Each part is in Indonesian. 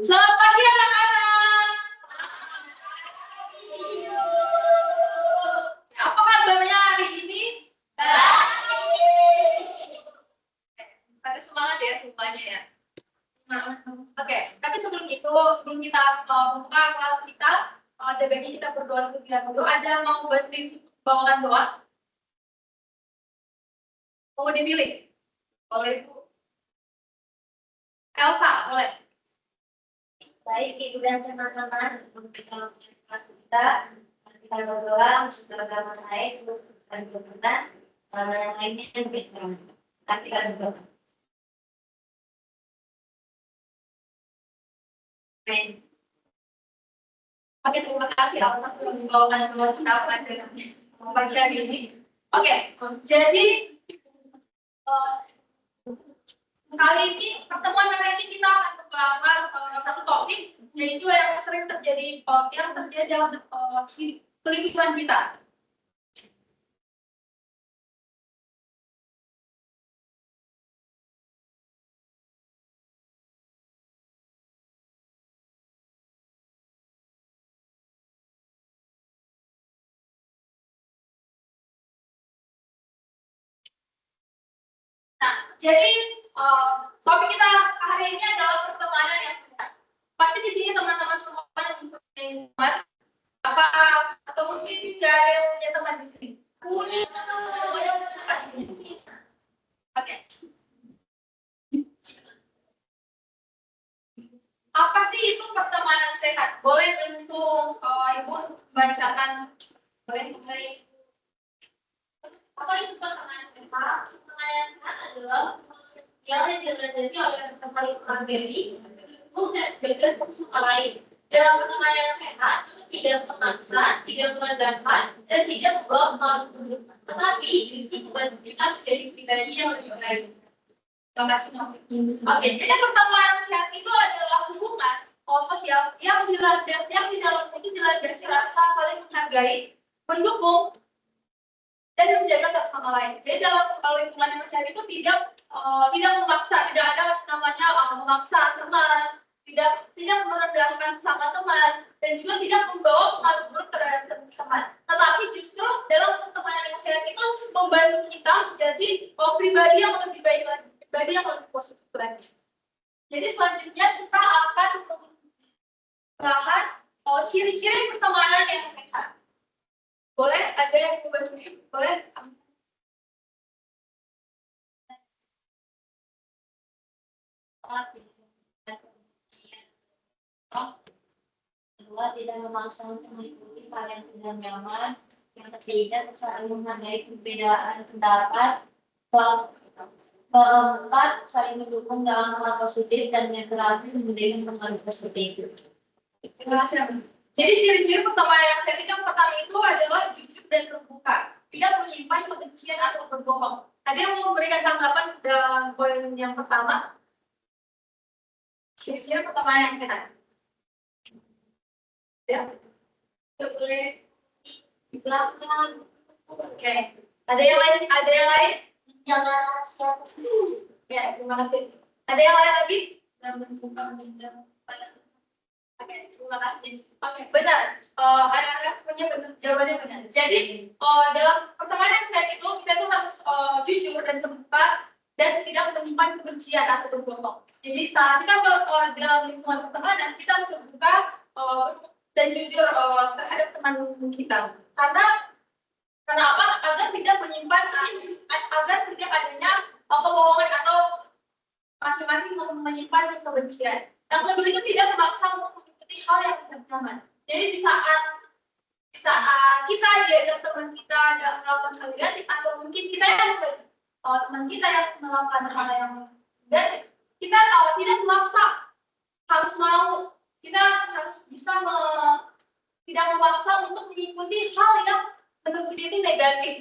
Selamat pagi anak-anak. Apa kabarnya hari ini? Baik. Pada semangat ya semuanya ya. Oke, tapi sebelum kita membuka kelas kita, ada baiknya kita berdoa terlebih dahulu. Ada mau bantu bawakan doa? Mau dipilih? Boleh Bu. Elsa, boleh. Baik, Ibu dan teman-teman, untuk kita kelas kita berdoa secara baik untuk dan berkenan, yang lainnya lebih terang. Kita berdoa. Amin. Oke, terima kasih Allah telah membawakan doa kita pada pagi hari ini. Oke, jadi kali ini pertemuan hari ini kita akan membahas satu topik, yaitu yang sering terjadi dalam kehidupan kita. Nah, jadi topik kita hari ini adalah pertemanan yang sehat. Pasti di sini teman-teman semua yang seperti apa atau mungkin tidak ada yang punya teman di sini. Punya Oke. Apa sih itu pertemanan sehat? Boleh untuk Ibu bacakan. Boleh. Apa itu pertemanan sehat? Pertemanan sehat adalah yang dilandasi oleh teman-teman diri, dan juga sama lain. Dalam pertemanan yang sehat, tidak memaksa, tidak merendahkan, dan tidak membawa malu, tetapi justru membantu kita menjadi pribadi yang lebih baik. Terima kasih. Oke, jadi pertemanan sehat itu adalah hubungan sosial yang di dalam itu dilandasi rasa saling menghargai, mendukung, dan menjaga satu sama lain. Jadi dalam lingkungan yang sehat itu tidak memaksa, tidak ada namanya memaksa teman, tidak merendahkan sesama teman, dan juga tidak membawa pengaruh buruk terhadap teman. Tetapi justru dalam pertemanan yang sehat itu membantu kita menjadi pribadi yang lebih baik lagi, pribadi yang lebih positif lagi. Jadi selanjutnya kita akan membahas ciri-ciri pertemanan yang sehat. Boleh? Ada yang membantu? Boleh? Kedua, tidak memaksa untuk mengikuti hal yang tidak nyaman. Yang ketiga, saling menghargai perbedaan pendapat. Keempat, saling mendukung dalam hal positif, dan yang terakhir memberikan pengaruh positif. Terima kasih. Jadi ciri-ciri pertemanan yang sehat yang pertama itu adalah jujur dan terbuka, tidak menyimpan kebencian atau berbohong. Ada yang mau memberikan tanggapan dalam poin yang pertama? Ciri-ciri pertemanan yang sehat. Ya, boleh di belakang. Oke. Ada yang lain? Jangan siapa. Ya, terima kasih. Ada yang lain lagi? Oke, terima kasih. Oke, benar. Anak-anak punya jawabannya benar. Jadi dalam pertemanan yang sehat itu kita tuh harus jujur dan terbuka dan tidak menyimpan kebencian atau berbohong. Jadi saat kita kalau dalam lingkungan pertemanan kita harus terbuka dan jujur terhadap teman kita. Karena apa? Agar tidak menyimpan, agar tidak adanya kebohongan atau masing-masing menyimpan kebencian. Yang kedua itu tidak memaksa untuk mengikuti hal yang tidak nyaman. Jadi di saat kita diajak teman kita melakukan hal negatif atau mungkin kita yang teman kita yang melakukan hal yang negatif, kita tidak memaksa harus mau, kita harus bisa tidak memaksa untuk mengikuti hal yang menurut kita itu negatif.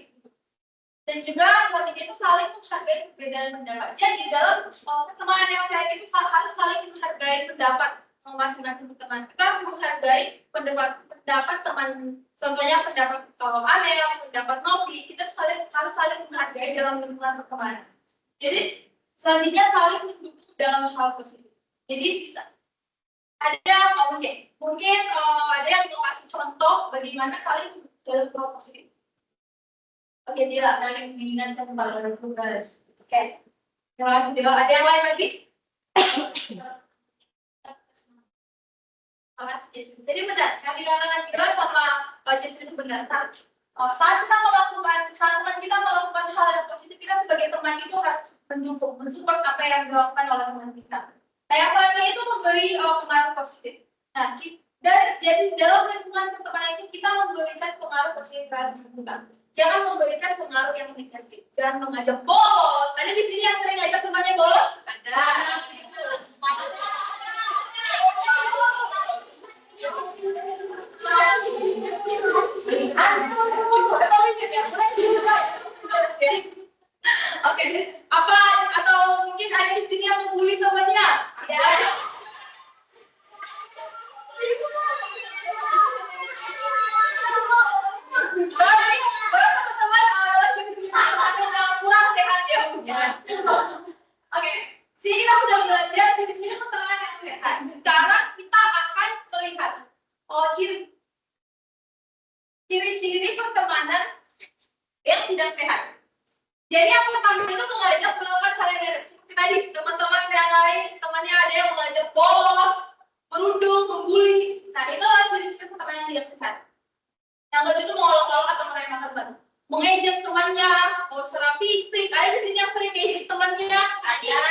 Dan juga selanjutnya itu saling menghargai perbedaan pendapat. Jadi dalam pertemanan yang sehat itu harus saling menghargai pendapat masing-masing teman. Kita harus menghargai pendapat teman. Contohnya pendapat Amel, pendapat Novi. Kita harus saling menghargai dalam lingkungan pertemanan. Jadi selanjutnya saling mendukung dalam hal positif. Jadi bisa ada mungkin ada yang mau kasih contoh bagaimana saling dalam hal positif. Oke, tidak dari mengingatkan kepada tugas. Oke. Terima kasih. Ada yang lain lagi? Jadi benar, yang dikatakan jelas sama Jess itu benar. Saat kita melakukan hal yang positif, kita sebagai teman itu harus mendukung, mensupport apa yang dilakukan oleh teman kita. Nah, yang terakhir itu memberi pengaruh positif. Nah, jadi dalam lingkungan pertemanan itu kita memberikan pengaruh positif terhadap lingkungan. Jangan memberikan pengaruh yang negatif. Jangan mengajak bolos. Ada di sini yang sering ngajak temannya bolos? Ada. Oke. Apa atau mungkin ada di sini yang membuli temannya? Ya. Oke, sini kita sudah belajar ciri-ciri pertemanan yang sehat. Sekarang kita akan melihat ciri-ciri pertemanan yang tidak sehat. Jadi yang pertama itu mengajak melakukan hal yang negatif. Seperti tadi, teman-teman yang lain, temannya ada yang mengajak bolos, merundung, membuli. Nah, itu adalah ciri-ciri pertemanan yang tidak sehat. Yang kedua itu mengolok-olok atau meremehkan teman. Mengejek temannya, mau secara fisik. Ada di sini yang sering mengejek temannya? Ada.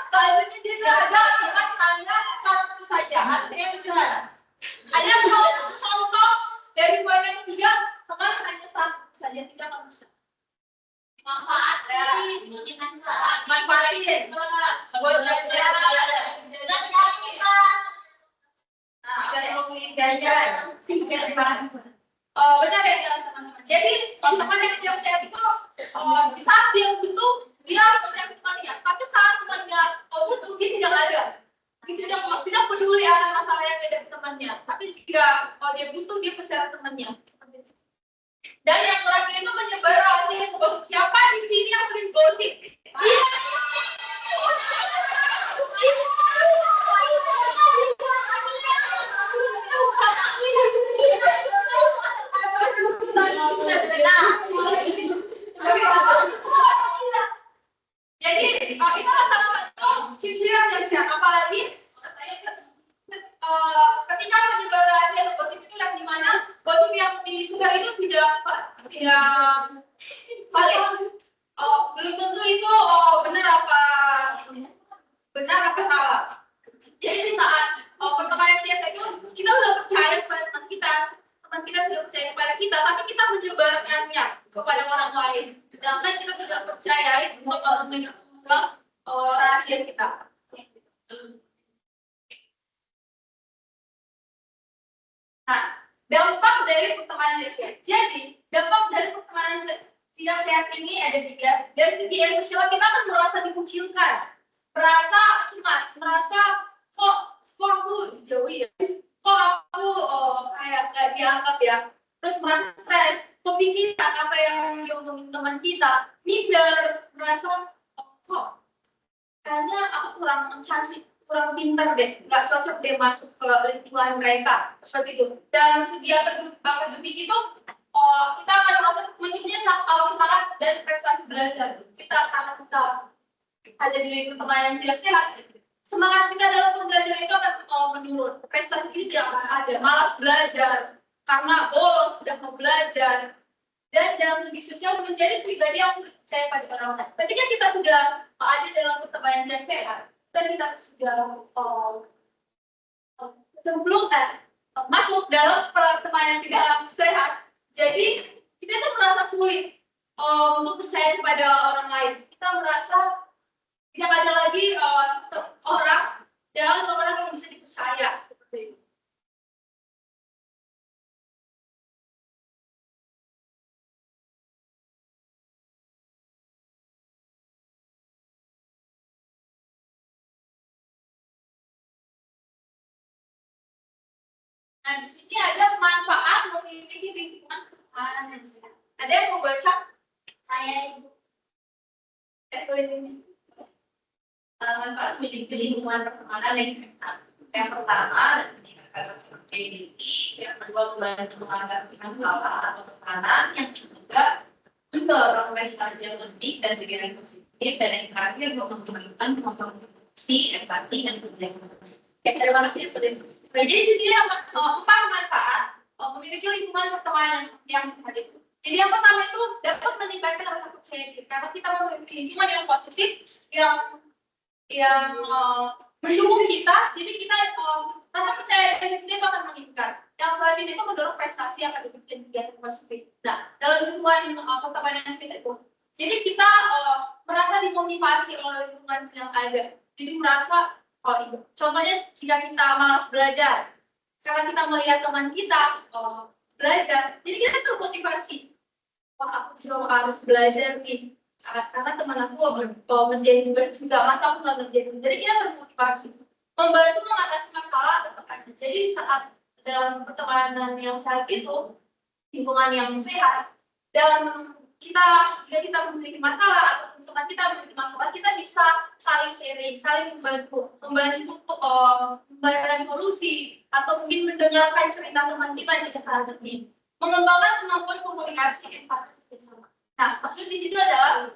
Selanjutnya juga ada teman hanya satu saja. Artinya gimana? Ada yang mau contoh dari banyak juga teman hanya satu saja, tidak bisa. Manfaatin, buat belajar, dan keaktifan. Nah, ada yang mau jajan, benar ya teman-teman. Jadi teman yang tidak sehat itu di saat dia butuh dia mencari temannya, tapi saat temannya butuh dia tidak ada. Dia tidak peduli ada masalah yang ada di temannya, tapi jika dia butuh dia mencari temannya. Dan yang terakhir itu menyebar rahasia gosip. Siapa di sini yang sering gosip? Iya. Jadi itu salah satu ciri-ciri yang sehat. Apalagi ketika menyebar rahasia gosip itu yang dimana gosip yang disebar itu tidak valid. Belum tentu itu benar apa salah. Jadi di saat pertemanan biasa itu kita sudah percaya kepada teman kita sudah percaya kepada kita, tapi kita menyebarkannya kepada orang lain. Sedangkan kita sudah percaya untuk memegang rahasia kita. Nah, dampak dari pertemanan tidak sehat. Jadi, dampak dari pertemanan tidak sehat ini ada 3. Dari segi emosional kita akan merasa dikucilkan, merasa cemas, merasa kok aku dijauhi ya, kok aku kayak nggak dianggap ya, terus merasa stres, kepikiran apa yang diomongin teman kita, minder, merasa kok kayaknya aku kurang cantik, kurang pintar deh, nggak cocok deh masuk ke lingkungan mereka, seperti itu. Dan segi akademik itu kita akan merasa menyebutnya semangat dan prestasi belajar. Karena kita ada di pertemanan yang tidak sehat, semangat kita dalam belajar itu akan menurun. Prestasi ini tidak akan ada, malas belajar karena bolos sudah mau belajar. Dan dalam segi sosial menjadi pribadi yang sudah percaya pada orang lain. Ketika kita sudah ada dalam pertemanan yang sehat, dan kita sudah sebelum masuk dalam pertemanan yang tidak sehat, jadi kita itu merasa sulit untuk percaya kepada orang lain. Kita merasa tidak ada lagi orang Nah, di sini ada manfaat memiliki lingkungan pertemanan yang sehat. Ada yang mau baca? Saya ini. Manfaat memiliki lingkungan pertemanan yang sehat. Yang pertama, meningkatkan stability. Yang kedua, membantu mengatasi masalah atau tekanan. Yang ketiga, mendorong prestasi yang lebih dan pikiran positif. Dan yang terakhir, mengembangkan kompetisi, empati, dan kebijakan. Terima kasih. Nah, jadi di sini empat manfaat memiliki lingkungan pertemanan yang sehat itu. Jadi yang pertama itu dapat meningkatkan rasa percaya diri karena kita memiliki lingkungan yang positif, yang mendukung kita. Jadi kita rasa percaya diri kita itu akan meningkat. Yang selanjutnya itu mendorong prestasi yang akan dan positif. Nah, dalam lingkungan pertemanan yang sehat itu, jadi kita merasa dimotivasi oleh lingkungan yang ada. Jadi merasa contohnya jika kita malas belajar, karena kita melihat teman kita belajar, jadi kita termotivasi. Wah, aku juga harus belajar nih. Karena teman aku ngerjain tugas juga, maka aku nggak ngerjain. Jadi kita termotivasi. Membantu mengatasi masalah atau tekanan. Jadi saat dalam pertemanan yang sehat itu, lingkungan yang sehat, dalam jika kita memiliki masalah atau teman kita memiliki masalah, kita bisa saling sharing, saling membantu untuk memberikan solusi atau mungkin mendengarkan cerita teman kita yang kita hadapi, mengembangkan kemampuan komunikasi empati bersama. Nah, maksud di situ adalah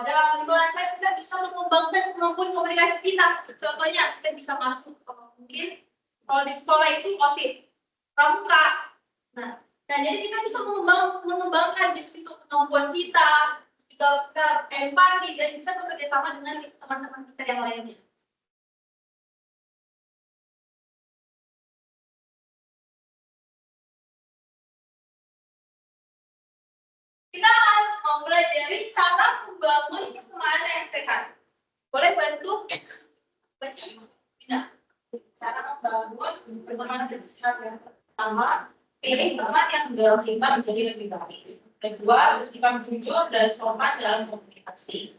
dalam lingkungan saya kita bisa mengembangkan kemampuan komunikasi kita. Contohnya kita bisa masuk mungkin kalau di sekolah itu OSIS, pramuka. Nah, jadi kita bisa mengembangkan di situ kemampuan kita, kita empati dan bisa bekerja sama dengan teman-teman kita yang lainnya. Kita akan mempelajari cara membangun pertemanan yang sehat. Boleh bantu? Tidak. Cara membangun pertemanan yang sehat yang pertama, pilih teman yang mendorong kita menjadi lebih baik. Kedua, bersikap jujur dan sopan dalam komunikasi.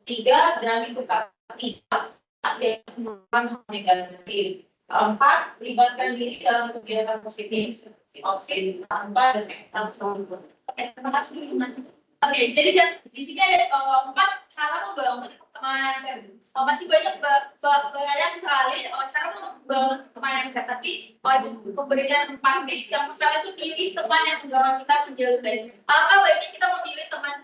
Tiga, berani berkati yang negatif. Keempat, libatkan diri dalam kegiatan positif seperti OSIS, tanpa dan langsung. Terima kasih. Oke, jadi di sini ada empat cara membangun pertemanan sehat. Masih banyak sekali cara membangun pertemanan sehat, tapi ibu memberikan 4 tips. Yang pertama itu pilih teman yang mendorong kita menjadi lebih baik. Alangkah baiknya kita memilih teman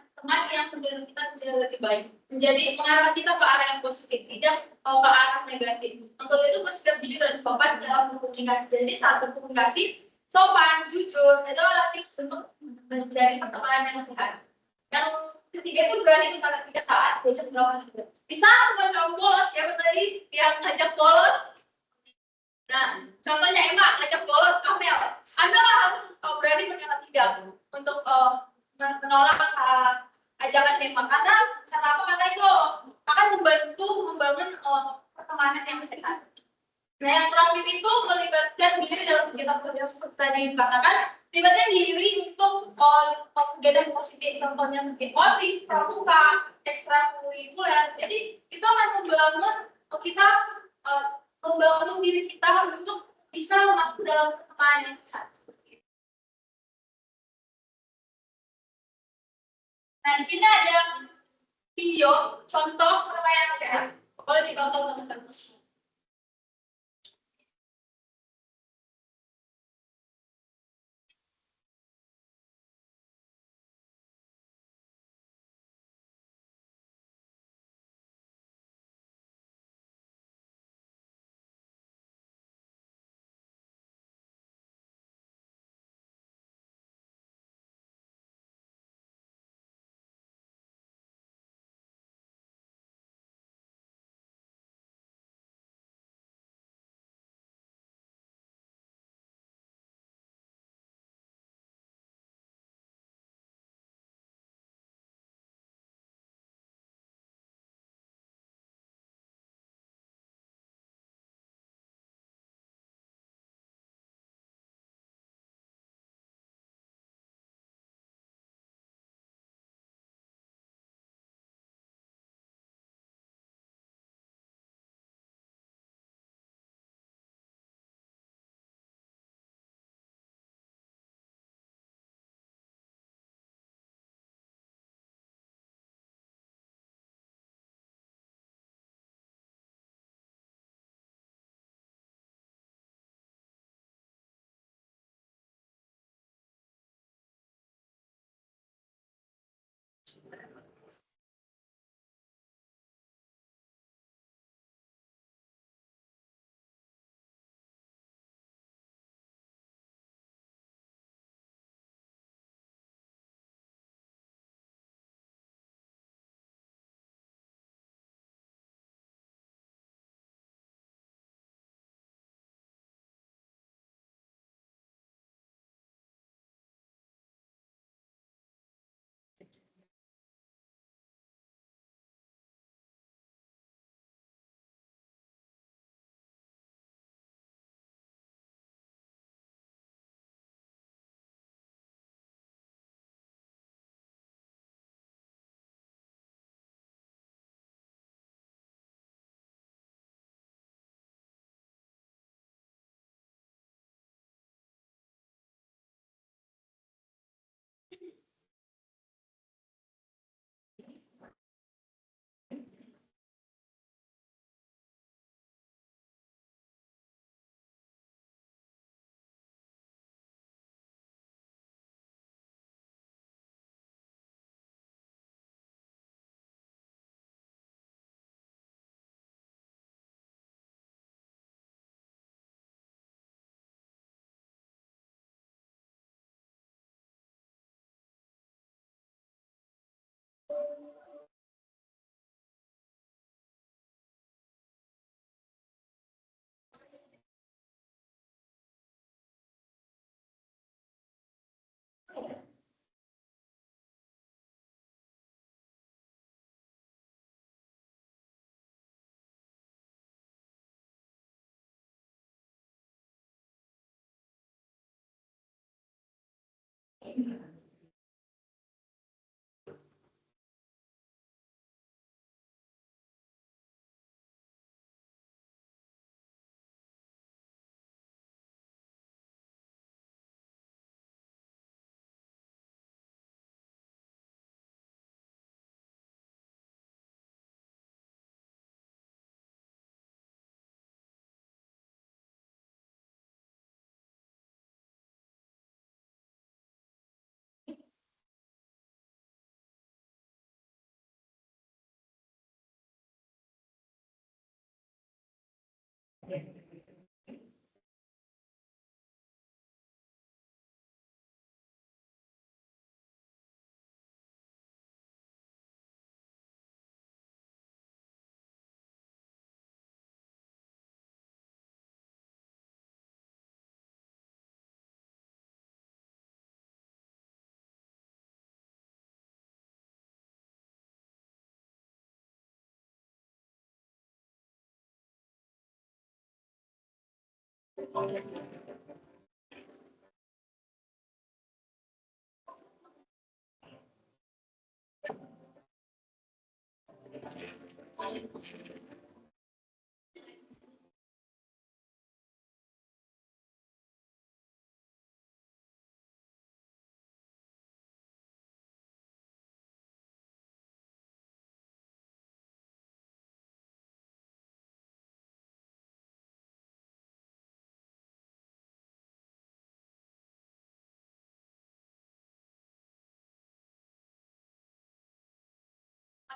yang mendorong kita menjadi lebih baik, menjadi mengarah kita ke arah yang positif, tidak ke arah negatif. Untuk itu bersikap jujur dan sopan dalam berkomunikasi. Jadi saat berkomunikasi sopan, jujur, itu adalah tips untuk menjadi pertemanan yang sehat. Yang ketiga itu berani untuk tiga saat diajak melawan juga. Di saat teman kamu bolos, siapa tadi yang ngajak bolos? Nah, contohnya Emma ngajak bolos Amel. Amel harus berani berkata tidak untuk menolak ajakan Emma. Karena kenapa? Karena itu akan membantu membangun pertemanan yang sehat. Nah, yang terakhir itu melibatkan diri dalam kegiatan seperti tadi dikatakan, libatkan diri untuk kegiatan positif, contohnya mungkin OSIS, pramuka, ekstrakurikuler. Jadi itu akan membangun kita membangun diri kita untuk bisa masuk dalam pertemanan yang sehat. Nah, di sini ada video contoh pertemanan yang sehat. Boleh ditonton teman-teman.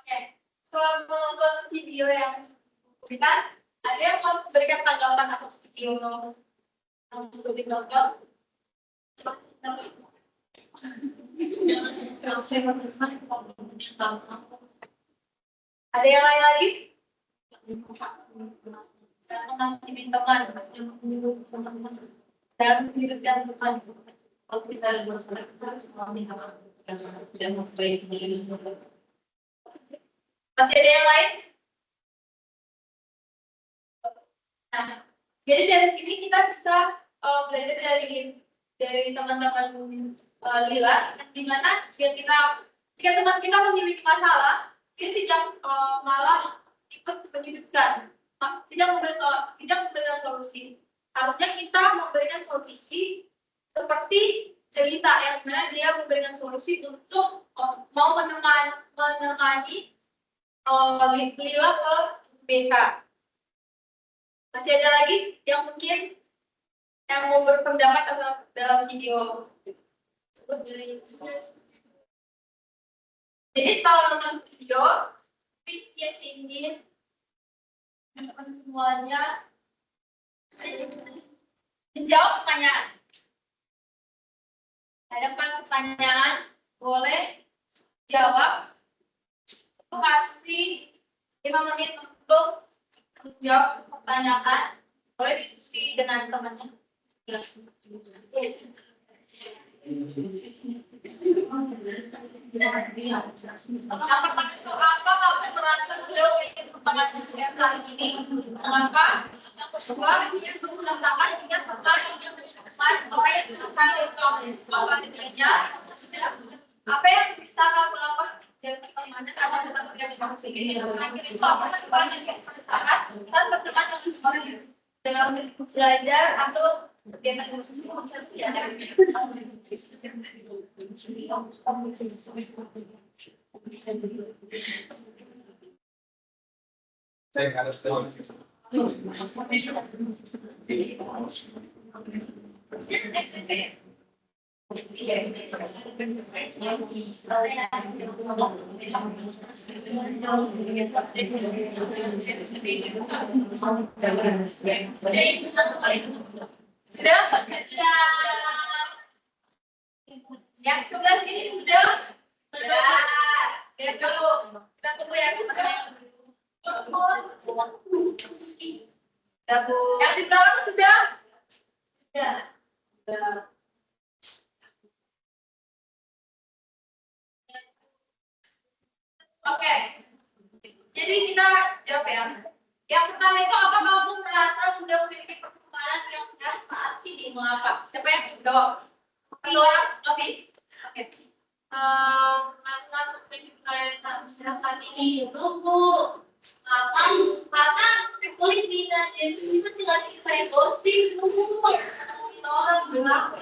Oke, setelah menonton video yang kita, ada yang mau memberikan tanggapan atas video yang sudah ditonton? Ada yang lain lagi? Tentang teman, dan hidup yang Tuhan. Kalau kita bersama kita semua minta dan memperbaiki diri. Masih ada yang lain? Nah, jadi dari sini kita bisa belajar dari teman-teman Lila, di mana jika teman kita memiliki masalah, dia tidak malah ikut menyudutkan, tidak memberikan solusi. Harusnya kita memberikan solusi seperti cerita yang mana dia memberikan solusi untuk mau menemani Lila ke BK. Masih ada lagi yang mungkin yang mau berpendapat dalam video? Jadi kalau nonton video, yang ingin teman semuanya menjawab pertanyaan. Ada 4 pertanyaan, boleh jawab. Pasti 5 menit untuk menjawab pertanyaan. Boleh diskusi dengan temannya. Pertanyaan soal apa kamu merasa sudah ingin pertanyaan kali ini? Mengapa? Yang kedua, yang sudah sama jika pertanyaan yang mencemaskan orang yang akan melakukannya. Apa yang bisa kamu lakukan? Yang pertama, kamu tetap tidak bisa ini. Terakhir itu apa yang sangat dan berteman dengan orang dalam belajar atau kegiatan khusus yang Saya harus tahu. Sudah? Sudah. Yang sebelah sini sudah? Sudah. Lihat dulu. Kita tunggu yang yang di belakang sudah? Sudah. Oke. Jadi kita jawab ya. Yang pertama itu apa kamu merasa sudah memiliki perkembangan yang saat ini? Mengapa? Siapa yang jawab? Satu orang, Novi. Oke. Masa perkembangan saat ini itu karena kulit minat jadi itu tidak saya gosip orang berapa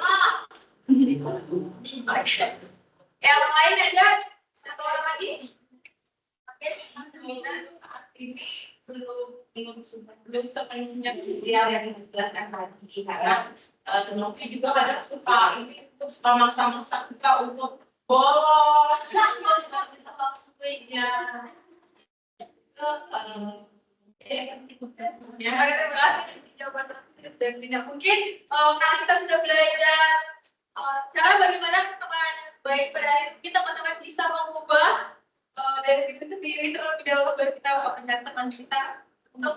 Yang lain ada? Satu orang lagi? Oke, minat saat ini belum sepenuhnya ideal yang dijelaskan tadi karena Novi juga kadang suka ini suka maksa-maksa kita untuk bolos kita maksudnya terima kasih jawaban tersebut dan tidak mungkin karena kita sudah belajar cara bagaimana perkembangan baik pada hari ini teman-teman bisa mengubah dari diri sendiri terlebih dahulu baru kita mengajak teman kita untuk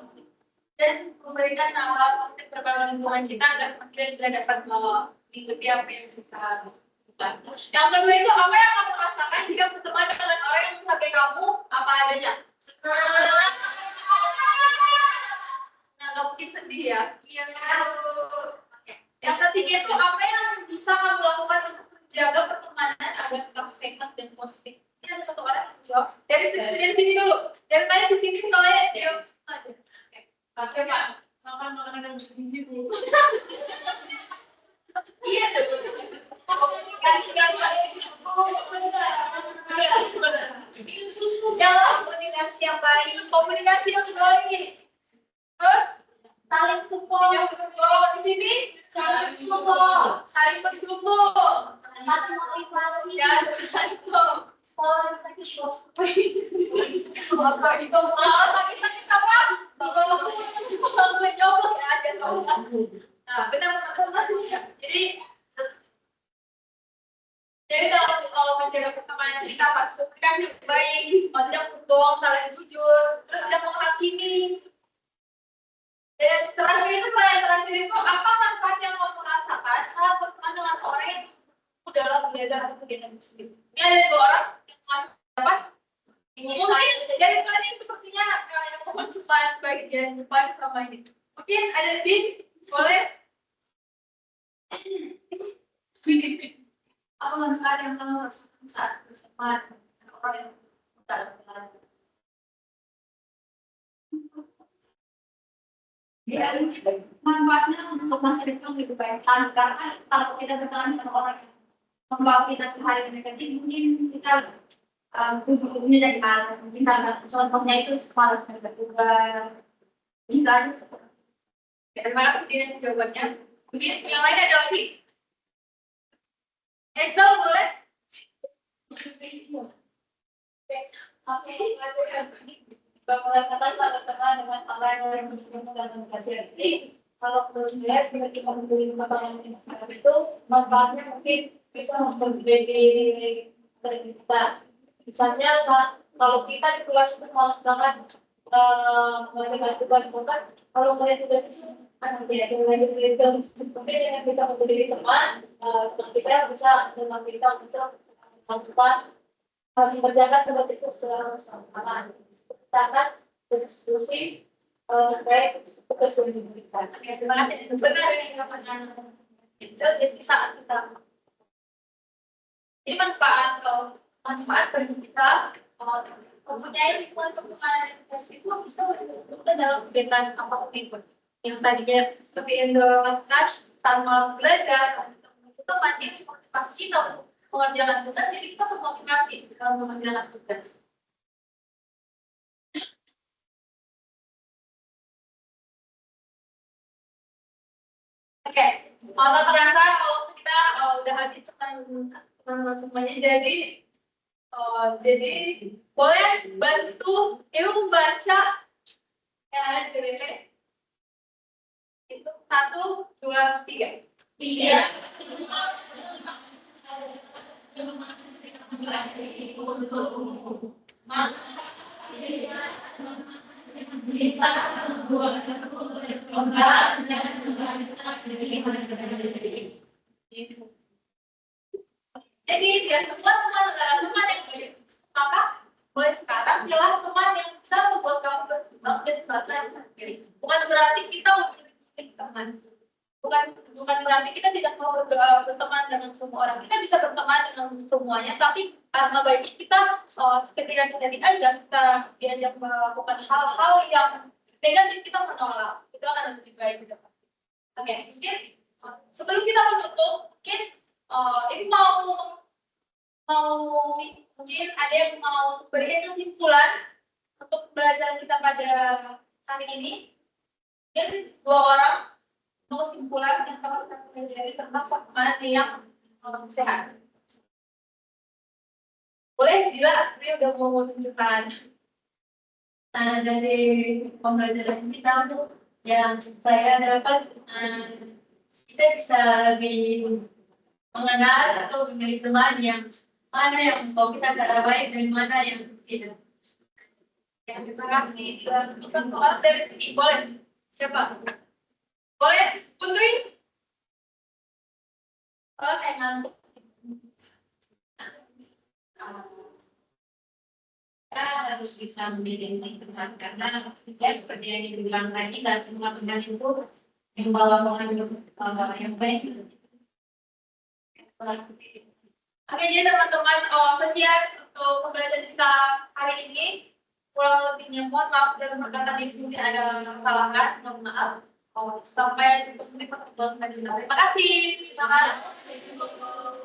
dan memberikan hal positif kepada lingkungan kita agar kita juga dapat mengikuti apa yang kita lakukan. Yang kedua itu apa yang kamu rasakan jika berteman dengan orang yang menghargai kamu apa adanya? Nah, nggak mungkin sedih ya. Iya. Yang ketiga itu apa yang bisa kamu lakukan untuk menjaga pertemanan agar tetap sehat dan positif? Ini ada satu orang yang jawab. Dari sini dulu. Dari tadi di sini sekolahnya dia. Pasti Pak, makan makanan yang bergizi dulu. Iya. Komunikasi komunikasi yang baik, komunikasi yang baik. Terus saling support. Di sini saling support, saling mendukung, saling motivasi dan itu. Jadi kalau menjaga pertemanan kita pastikan yang baik, tidak berbohong, saling jujur, terus tidak menghakimi. Dan terakhir itu apa manfaat yang kamu rasakan saat berteman dengan orang yang dalam belajar atau kegiatan tersebut? Ini ada 2 orang yang dapat. Mungkin dari tadi sepertinya yang mohon cuma bagian depan sama ini. Mungkin ada Din, boleh? Apa manfaat yang kamu rasakan saat berteman dengan orang yang dalam belajar? Ya, manfaatnya untuk masa depan lebih baik. Karena kalau kita berteman sama orang yang membawa kita ke hal yang negatif, mungkin kita ujung-ujungnya dari malas. Misalnya contohnya itu malas berubah. Kita Terima kasih jawabannya. Mungkin yang lain ada lagi? Excel boleh? Oke, berdasarkan teman-teman dengan orang yang menggunakan kajian ini, kalau menurut saya jika kita membeli makanan yang sekarang itu manfaatnya mungkin bisa memperbaiki dari kita. Misalnya saat kalau kita di kelas itu malas banget mengerjakan tugas bukan kalau melihat tugas itu diajar lagi itu mungkin dengan kita membeli teman kita bisa membantu kita untuk melakukan harus mengerjakan seperti itu secara bersama. Kita akan berdiskusi terkait tugas yang diberikan. Terima kasih. Benar yang dikatakan itu jadi saat kita ini manfaat bagi kita mempunyai lingkungan pertemanan yang positif itu bisa kita dalam kegiatan apapun itu. Yang tadinya seperti Indocrash sama belajar itu mandiri motivasi kita mengerjakan tugas, jadi kita termotivasi dalam mengerjakan tugas. Oke, kalau terasa kita udah habis semuanya, jadi boleh bantu Ibu membaca yang ada di PPT. Itu 1, 2, 3. Iya. Bisa membuat kembang dan jadi dia semua teman adalah teman yang baik. Maka mulai sekarang pilih teman yang bisa membuat kamu berkembang dan berkembang sendiri. Bukan berarti kita memiliki teman. Bukan berarti kita tidak mau berteman dengan semua orang. Kita bisa berteman dengan semuanya, tapi karena baiknya kita ketika kita diajak melakukan hal-hal yang negatif kita menolak. Itu akan lebih baik juga. Oke, mungkin sebelum kita menutup, mungkin ini mungkin ada yang mau berikan kesimpulan untuk pembelajaran kita pada hari ini. Mungkin 2 orang mau kesimpulan yang kalau kita pelajari tentang pertemanan yang sehat. Boleh, bila dia udah mau tunjukkan dari pembelajaran kita tuh yang saya dapat kita bisa lebih mengenal atau memilih teman yang mana yang mau kita cara baik dan mana yang tidak. Ya, terima kasih. Kita keluar dari sini, boleh? Siapa? Boleh, Putri? Oke, ngantuk. Kita harus bisa memilih teman karena ya seperti yang dibilang tadi, nggak semua teman itu membawa pengaruh yang baik. Oke, jadi teman-teman, sekian untuk pembelajaran kita hari ini. Kurang lebihnya mohon maaf dalam perkataan ini mungkin ada kesalahan, mohon maaf. Sampai jumpa di pertemuan selanjutnya. Terima kasih. Terima kasih.